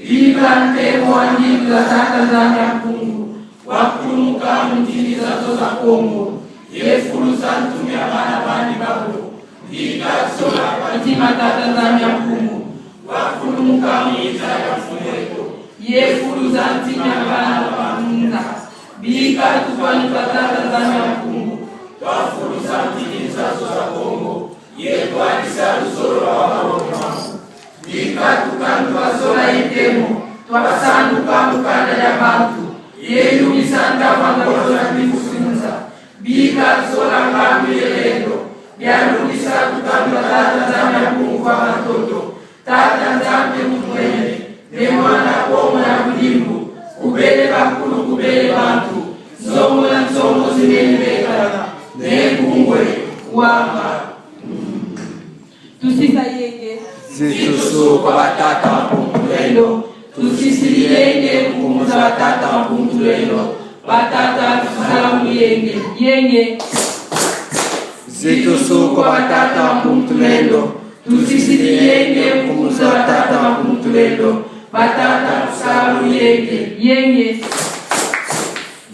Bikante mwandiki za Tanzania Mungu wakunuka mjini zato za Kongo yefulu santumia bana bani babu bikasola katima Tanzania Mungu wakunuka mjini ya Funeko yefulu santumia bana bamunza bikatupani Tanzania Mungu wafulu santumia zato za Kongo yefwani sarusoro wa Roma bikatukandwa sola itemo twasanduka mukanda ya bantu yeyu misanda wangoza bikufunza bikasola ngambi yelendo byarudisa tukandwa Tanzania Mungu kwa watoto Tanzania mtumwene ne mwana komo na kulimbu kubele bakulu kubele bantu nsomo na nsomo zimenibekana ne kungwe wama tusisayenge Zitusu kwa batata wapumpulelo tusisilienge kumuza batata wapumpulelo batata tusalamu yenge Zitusu kwa batata wapumpulelo tusisilienge kumuza batata wapumpulelo batata tusalamu yenge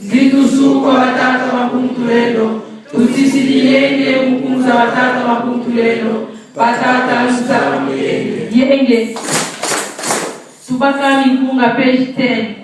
Zitusu kwa batata wapumpulelo tusisilienge kumuza batata wapumpulelo batata tusalamu yenge Subaka Mikunga page 10.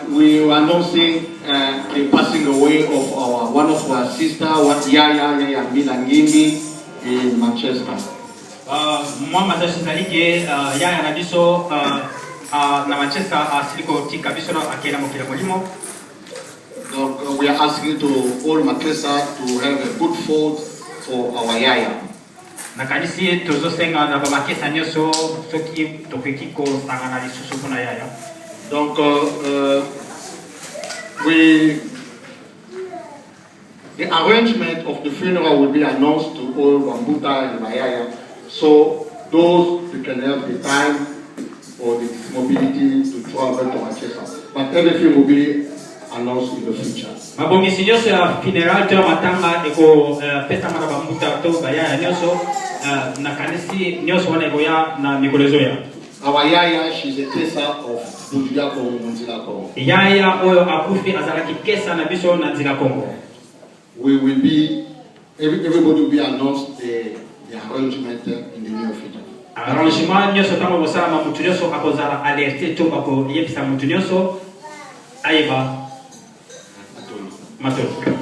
We were announcing the passing away of one of our sister, Yaya Milangimbi in Manchester. Yaya Nabiso na Manchester asiliko tika biso na akela mokila molimo. We are asking to all Manchester to have a good food for our yaya. nakanisi tozosenga na bamakesa nyonso soki tokoki kosangana lisusu mpona yaya. Donc, the arrangement of the funeral will be announced to all Wambuta and Mayaya, so those who can have the time or the mobility to travel to Manchester. But everything will be announced in the future. Mabongisi nyonso ya funeral to matanga eko pesa mara Bambuta to bayaya nyonso nakanisi nyonso wana ekoya na mikolezo ya. Our yaya, she's a tesa of Budia Kongo, Nzila Kongo. Yaya oyo akufi azalaki kesa na biso na Nzila Kongo. We will be, everybody will be announced the arrangement in the near future. Arrangement nyonso tango bosala mutu nyonso akozala alerte to bako yebisa mutu nyonso ayeba matolo.